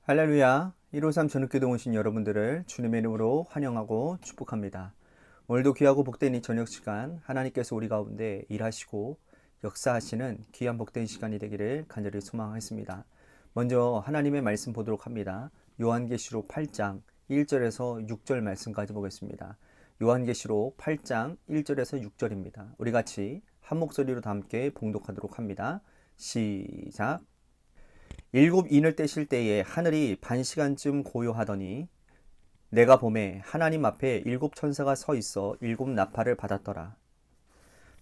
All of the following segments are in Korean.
할렐루야, 153 전육교동 오신 여러분들을 주님의 이름으로 환영하고 축복합니다. 오늘도 귀하고 복된 이 저녁 시간 하나님께서 우리 가운데 일하시고 역사하시는 귀한 복된 시간이 되기를 간절히 소망하겠습니다. 먼저 하나님의 말씀 보도록 합니다. 요한계시록 8장 1절에서 6절 말씀까지 보겠습니다. 요한계시록 8장 1절에서 6절입니다. 우리 같이 한 목소리로 다 함께 봉독하도록 합니다. 시작. 일곱 인을 떼실 때에 하늘이 반시간쯤 고요하더니 내가 보매 하나님 앞에 일곱 천사가 서 있어 일곱 나팔을 받았더라.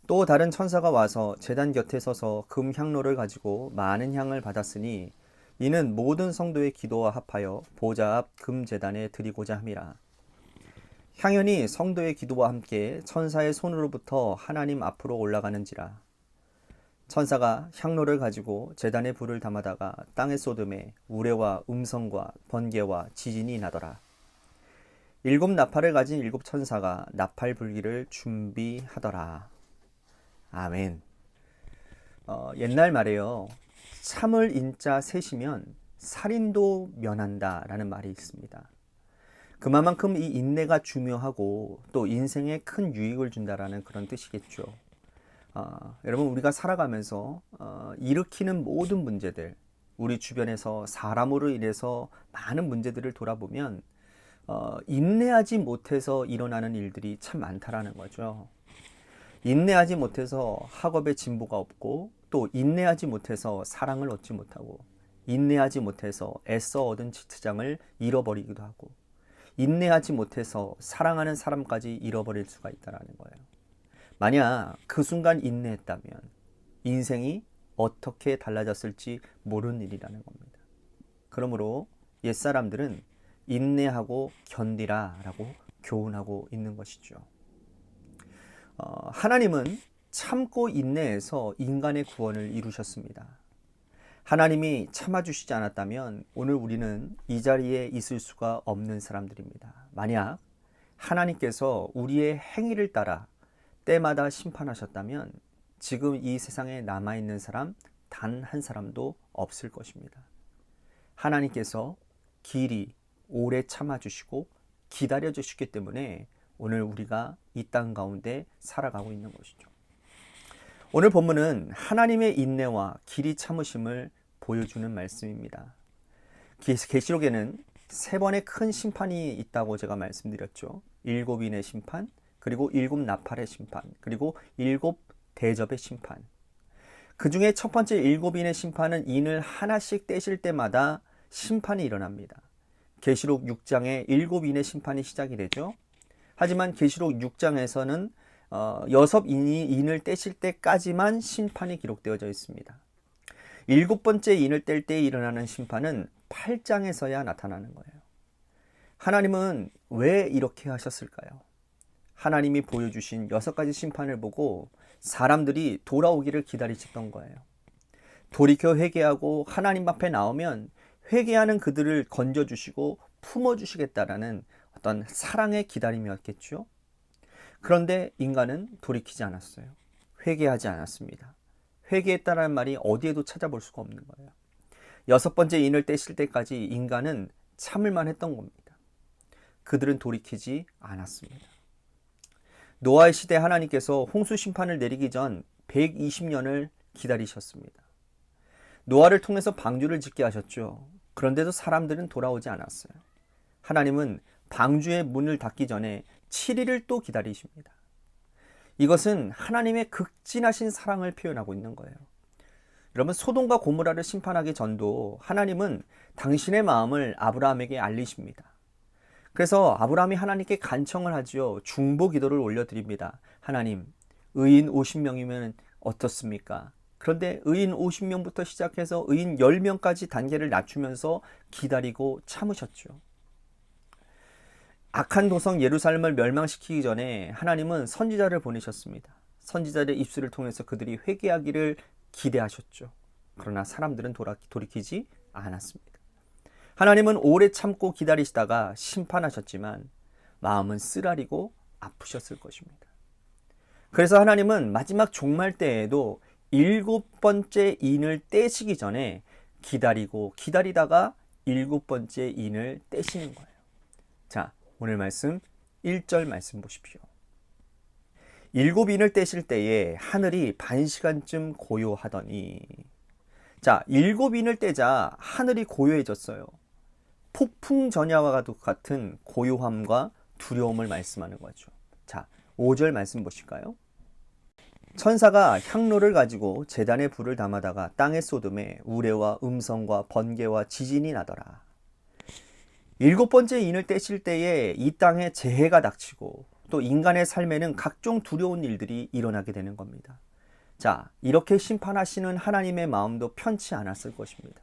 또 다른 천사가 와서 제단 곁에 서서 금 향로를 가지고 많은 향을 받았으니 이는 모든 성도의 기도와 합하여 보좌 앞 금 제단에 드리고자 함이라. 향연이 성도의 기도와 함께 천사의 손으로부터 하나님 앞으로 올라가는지라. 천사가 향로를 가지고 제단에 불을 담아다가 땅에 쏟음에 우레와 음성과 번개와 지진이 나더라. 일곱 나팔을 가진 일곱 천사가 나팔 불기를 준비하더라. 아멘. 옛날 말에요. 참을 인자 셋이면 살인도 면한다 라는 말이 있습니다. 그만큼 이 인내가 중요하고 또 인생에 큰 유익을 준다라는 그런 뜻이겠죠. 여러분, 우리가 살아가면서 일으키는 모든 문제들, 우리 주변에서 사람으로 인해서 많은 문제들을 돌아보면 인내하지 못해서 일어나는 일들이 참 많다라는 거죠. 인내하지 못해서 학업에 진보가 없고, 또 인내하지 못해서 사랑을 얻지 못하고, 인내하지 못해서 애써 얻은 지트장을 잃어버리기도 하고, 인내하지 못해서 사랑하는 사람까지 잃어버릴 수가 있다는 거예요. 만약 그 순간 인내했다면 인생이 어떻게 달라졌을지 모르는 일이라는 겁니다. 그러므로 옛사람들은 인내하고 견디라 라고 교훈하고 있는 것이죠. 하나님은 참고 인내해서 인간의 구원을 이루셨습니다. 하나님이 참아주시지 않았다면 오늘 우리는 이 자리에 있을 수가 없는 사람들입니다. 만약 하나님께서 우리의 행위를 따라 때마다 심판하셨다면 지금 이 세상에 남아있는 사람 단 한 사람도 없을 것입니다. 하나님께서 길이 오래 참아주시고 기다려주시기 때문에 오늘 우리가 이 땅 가운데 살아가고 있는 것이죠. 오늘 본문은 하나님의 인내와 길이 참으심을 보여주는 말씀입니다. 계시록에는 세 번의 큰 심판이 있다고 제가 말씀드렸죠. 일곱인의 심판, 그리고 일곱 나팔의 심판, 그리고 일곱 대접의 심판. 그 중에 첫 번째 일곱인의 심판은 인을 하나씩 떼실 때마다 심판이 일어납니다. 계시록 6장에 일곱인의 심판이 시작이 되죠. 하지만 계시록 6장에서는 여섯 인을 떼실 때까지만 심판이 기록되어져 있습니다. 일곱 번째 인을 뗄 때 일어나는 심판은 8장에서야 나타나는 거예요. 하나님은 왜 이렇게 하셨을까요? 하나님이 보여주신 6가지 심판을 보고 사람들이 돌아오기를 기다리셨던 거예요. 돌이켜 회개하고 하나님 앞에 나오면 회개하는 그들을 건져주시고 품어주시겠다라는 어떤 사랑의 기다림이었겠죠. 그런데 인간은 돌이키지 않았어요. 회개하지 않았습니다. 회개했다라는 말이 어디에도 찾아볼 수가 없는 거예요. 6번째 인을 떼실 때까지 인간은 참을만 했던 겁니다. 그들은 돌이키지 않았습니다. 노아의 시대 하나님께서 홍수 심판을 내리기 전 120년을 기다리셨습니다. 노아를 통해서 방주를 짓게 하셨죠. 그런데도 사람들은 돌아오지 않았어요. 하나님은 방주의 문을 닫기 전에 7일을 또 기다리십니다. 이것은 하나님의 극진하신 사랑을 표현하고 있는 거예요. 여러분, 소돔과 고모라를 심판하기 전도 하나님은 당신의 마음을 아브라함에게 알리십니다. 그래서 아브라함이 하나님께 간청을 하지요. 중보 기도를 올려드립니다. 하나님, 의인 50명이면 어떻습니까? 그런데 의인 50명부터 시작해서 의인 10명까지 단계를 낮추면서 기다리고 참으셨죠. 악한 도성 예루살렘을 멸망시키기 전에 하나님은 선지자를 보내셨습니다. 선지자의 입술을 통해서 그들이 회개하기를 기대하셨죠. 그러나 사람들은 돌이키지 않았습니다. 하나님은 오래 참고 기다리시다가 심판하셨지만 마음은 쓰라리고 아프셨을 것입니다. 그래서 하나님은 마지막 종말 때에도 7번째 인을 떼시기 전에 기다리다가 일곱 번째 인을 떼시는 거예요. 자, 오늘 말씀 1절 말씀 보십시오. 일곱 인을 떼실 때에 하늘이 반시간쯤 고요하더니, 자, 일곱 인을 떼자 하늘이 고요해졌어요. 폭풍 전야와 같은 고요함과 두려움을 말씀하는 거죠. 자, 5절 말씀 보실까요? 천사가 향로를 가지고 제단에 불을 담아다가 땅에 쏟음에 우레와 음성과 번개와 지진이 나더라. 일곱 번째 인을 떼실 때에 이 땅에 재해가 닥치고 또 인간의 삶에는 각종 두려운 일들이 일어나게 되는 겁니다. 자, 이렇게 심판하시는 하나님의 마음도 편치 않았을 것입니다.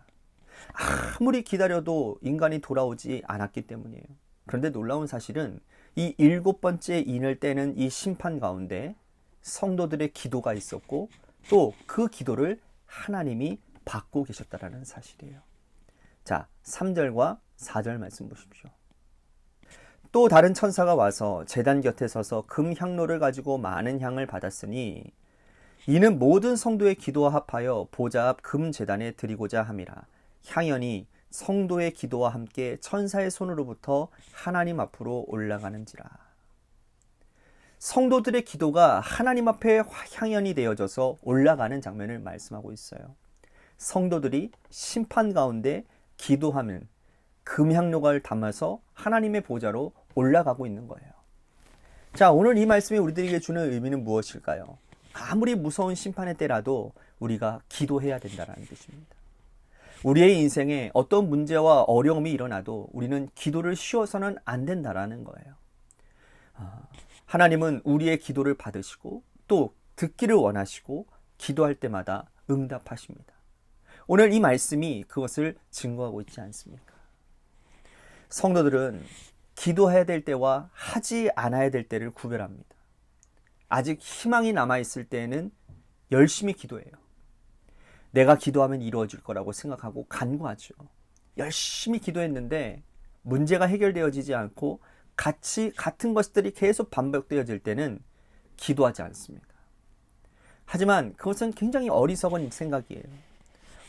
아무리 기다려도 인간이 돌아오지 않았기 때문이에요. 그런데 놀라운 사실은 이 일곱 번째 인을 떼는 이 심판 가운데 성도들의 기도가 있었고 또 그 기도를 하나님이 받고 계셨다는 사실이에요. 자, 3절과 4절 말씀 보십시오. 또 다른 천사가 와서 제단 곁에 서서 금 향로를 가지고 많은 향을 받았으니 이는 모든 성도의 기도와 합하여 보좌 앞 금 제단에 드리고자 함이라. 향연이 성도의 기도와 함께 천사의 손으로부터 하나님 앞으로 올라가는지라. 성도들의 기도가 하나님 앞에 향연이 되어져서 올라가는 장면을 말씀하고 있어요. 성도들이 심판 가운데 기도하면 금향로를 담아서 하나님의 보좌로 올라가고 있는 거예요. 자, 오늘 이 말씀이 우리들에게 주는 의미는 무엇일까요? 아무리 무서운 심판의 때라도 우리가 기도해야 된다는 뜻입니다. 우리의 인생에 어떤 문제와 어려움이 일어나도 우리는 기도를 쉬어서는 안 된다라는 거예요. 하나님은 우리의 기도를 받으시고 또 듣기를 원하시고 기도할 때마다 응답하십니다. 오늘 이 말씀이 그것을 증거하고 있지 않습니까? 성도들은 기도해야 될 때와 하지 않아야 될 때를 구별합니다. 아직 희망이 남아있을 때에는 열심히 기도해요. 내가 기도하면 이루어질 거라고 생각하고 간구하죠. 열심히 기도했는데 문제가 해결되어지지 않고 같은 것들이 계속 반복되어질 때는 기도하지 않습니다. 하지만 그것은 굉장히 어리석은 생각이에요.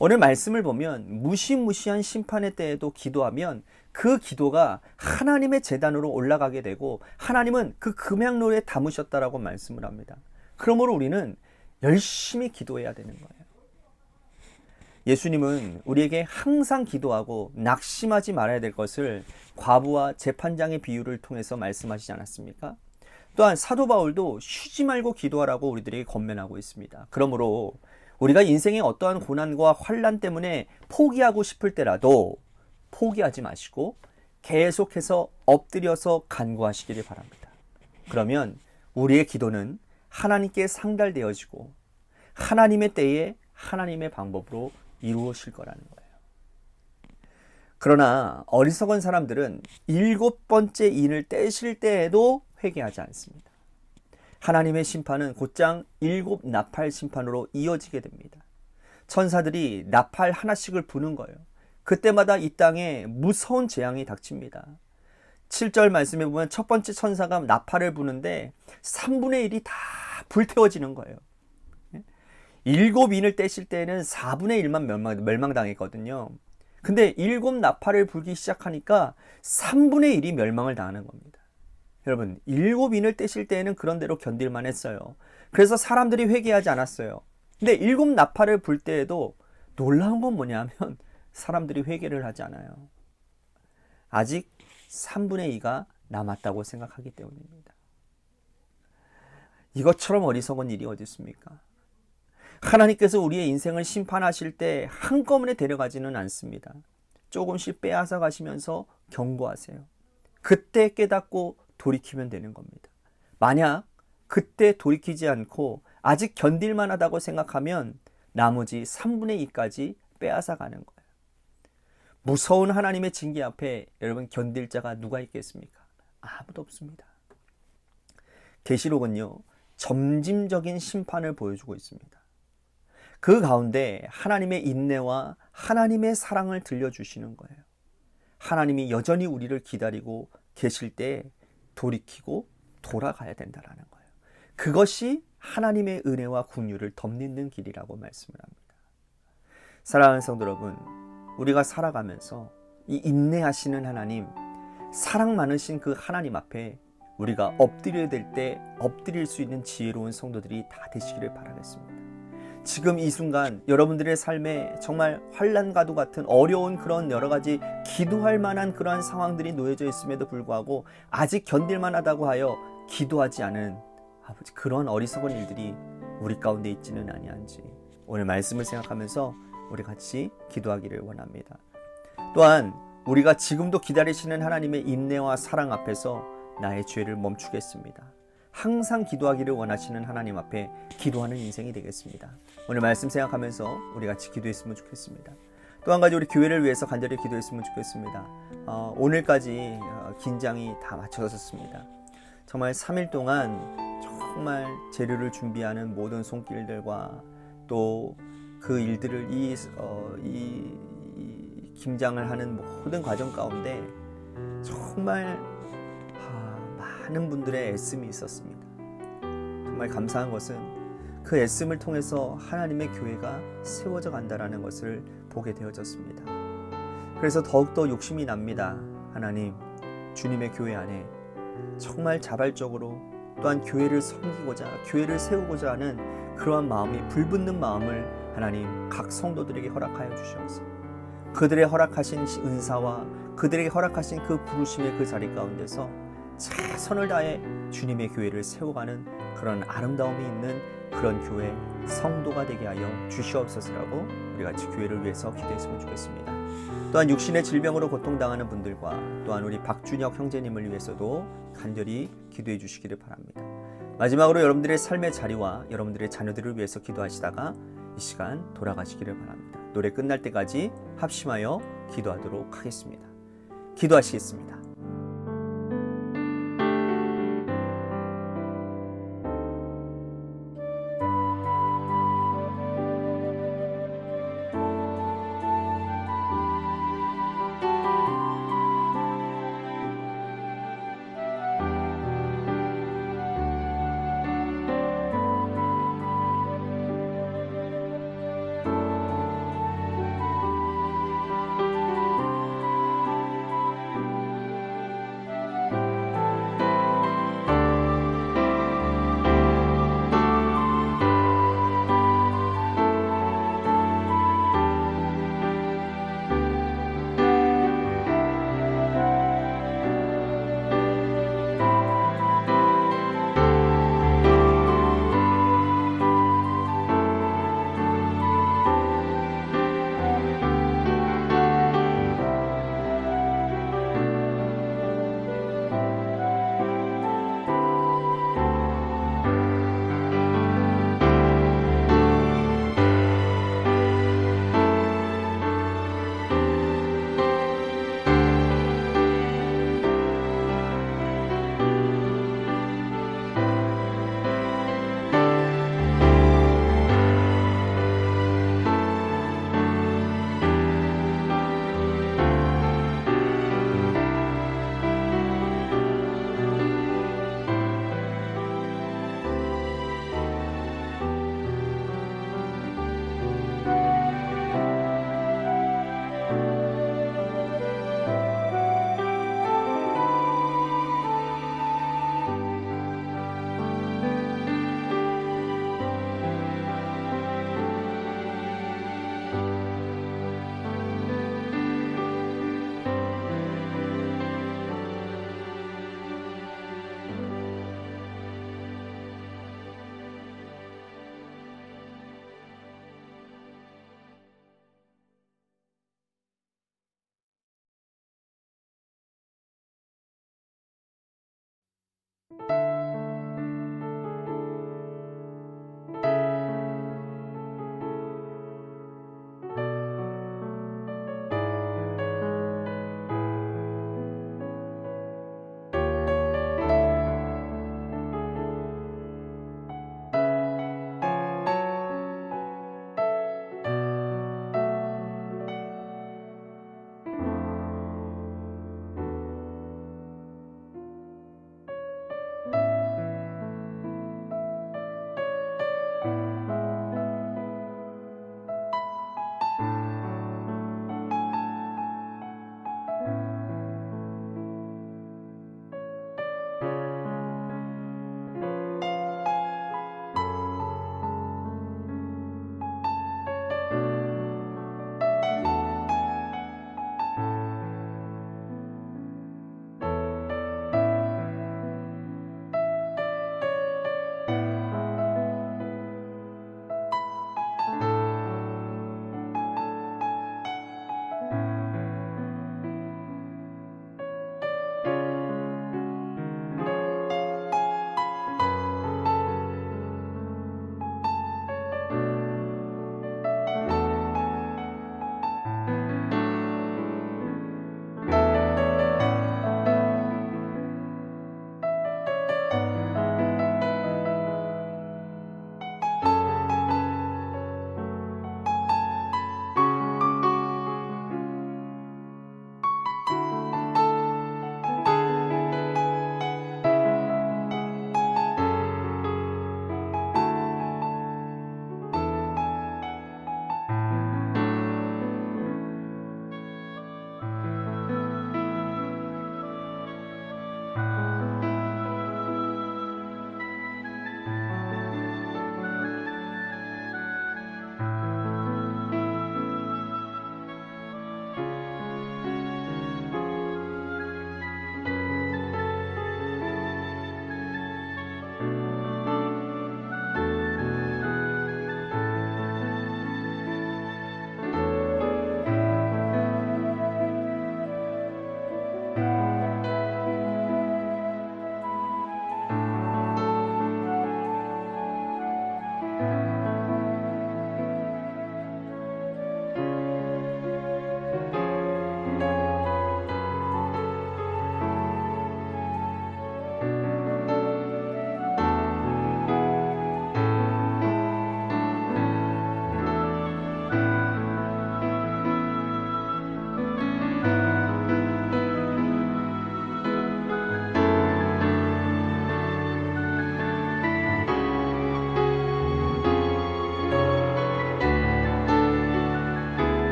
오늘 말씀을 보면 무시무시한 심판의 때에도 기도하면 그 기도가 하나님의 제단으로 올라가게 되고 하나님은 그 금향로에 담으셨다라고 말씀을 합니다. 그러므로 우리는 열심히 기도해야 되는 거예요. 예수님은 우리에게 항상 기도하고 낙심하지 말아야 될 것을 과부와 재판장의 비유를 통해서 말씀하시지 않았습니까? 또한 사도 바울도 쉬지 말고 기도하라고 우리들에게 권면하고 있습니다. 그러므로 우리가 인생의 어떠한 고난과 환난 때문에 포기하고 싶을 때라도 포기하지 마시고 계속해서 엎드려서 간구하시기를 바랍니다. 그러면 우리의 기도는 하나님께 상달되어지고 하나님의 때에 하나님의 방법으로 이루어질 거라는 거예요. 그러나 어리석은 사람들은 일곱 번째 인을 떼실 때에도 회개하지 않습니다. 하나님의 심판은 곧장 일곱 나팔 심판으로 이어지게 됩니다. 천사들이 나팔 하나씩을 부는 거예요. 그때마다 이 땅에 무서운 재앙이 닥칩니다. 7절 말씀에 보면 첫 번째 천사가 나팔을 부는데 3분의 1이 다 불태워지는 거예요. 일곱 인을 떼실 때는 4분의 1만 멸망당했거든요. 근데 일곱 나팔을 불기 시작하니까 3분의 1이 멸망을 당하는 겁니다. 여러분, 일곱 인을 떼실 때에는 그런 대로 견딜만 했어요. 그래서 사람들이 회개하지 않았어요. 근데 일곱 나팔을 불 때에도 놀라운 건 뭐냐면 사람들이 회개를 하지 않아요. 아직 3분의 2가 남았다고 생각하기 때문입니다. 이것처럼 어리석은 일이 어디 있습니까? 하나님께서 우리의 인생을 심판하실 때 한꺼번에 데려가지는 않습니다. 조금씩 빼앗아 가시면서 경고하세요. 그때 깨닫고 돌이키면 되는 겁니다. 만약 그때 돌이키지 않고 아직 견딜만 하다고 생각하면 나머지 3분의 2까지 빼앗아 가는 거예요. 무서운 하나님의 징계 앞에 여러분 견딜 자가 누가 있겠습니까? 아무도 없습니다. 계시록은요, 점진적인 심판을 보여주고 있습니다. 그 가운데 하나님의 인내와 하나님의 사랑을 들려주시는 거예요. 하나님이 여전히 우리를 기다리고 계실 때 돌이키고 돌아가야 된다는 거예요. 그것이 하나님의 은혜와 긍휼을 덧입는 길이라고 말씀을 합니다. 사랑하는 성도 여러분, 우리가 살아가면서 이 인내하시는 하나님, 사랑 많으신 그 하나님 앞에 우리가 엎드려야 될 때 엎드릴 수 있는 지혜로운 성도들이 다 되시기를 바라겠습니다. 지금 이 순간 여러분들의 삶에 정말 환난과도 같은 어려운 그런 여러 가지 기도할 만한 그러한 상황들이 놓여져 있음에도 불구하고 아직 견딜만 하다고 하여 기도하지 않은 아버지, 그런 어리석은 일들이 우리 가운데 있지는 아니한지 오늘 말씀을 생각하면서 우리 같이 기도하기를 원합니다. 또한 우리가 지금도 기다리시는 하나님의 인내와 사랑 앞에서 나의 죄를 멈추겠습니다. 항상 기도하기를 원하시는 하나님 앞에 기도하는 인생이 되겠습니다. 오늘 말씀 생각하면서 우리 같이 기도했으면 좋겠습니다. 또 한 가지 우리 교회를 위해서 간절히 기도했으면 좋겠습니다. 오늘까지 긴장이 다 맞춰졌습니다. 정말 3일 동안 정말 재료를 준비하는 모든 손길들과 또 그 일들을 이 김장을 하는 모든 과정 가운데 정말 많은 분들의 애씀이 있었습니다. 정말 감사한 것은 그 애씀을 통해서 하나님의 교회가 세워져 간다는 것을 보게 되어졌습니다. 그래서 더욱더 욕심이 납니다. 하나님, 주님의 교회 안에 정말 자발적으로 또한 교회를 섬기고자, 교회를 세우고자 하는 그러한 마음이, 불붙는 마음을 하나님 각 성도들에게 허락하여 주시옵소서. 그들의 허락하신 은사와 그들에게 허락하신 그 부르심의 그 자리 가운데서 최선을 다해 주님의 교회를 세워가는 그런 아름다움이 있는 그런 교회 성도가 되게 하여 주시옵소서라고 우리 같이 교회를 위해서 기도했으면 좋겠습니다. 또한 육신의 질병으로 고통당하는 분들과 또한 우리 박준혁 형제님을 위해서도 간절히 기도해 주시기를 바랍니다. 마지막으로 여러분들의 삶의 자리와 여러분들의 자녀들을 위해서 기도하시다가 이 시간 돌아가시기를 바랍니다. 노래 끝날 때까지 합심하여 기도하도록 하겠습니다. 기도하시겠습니다.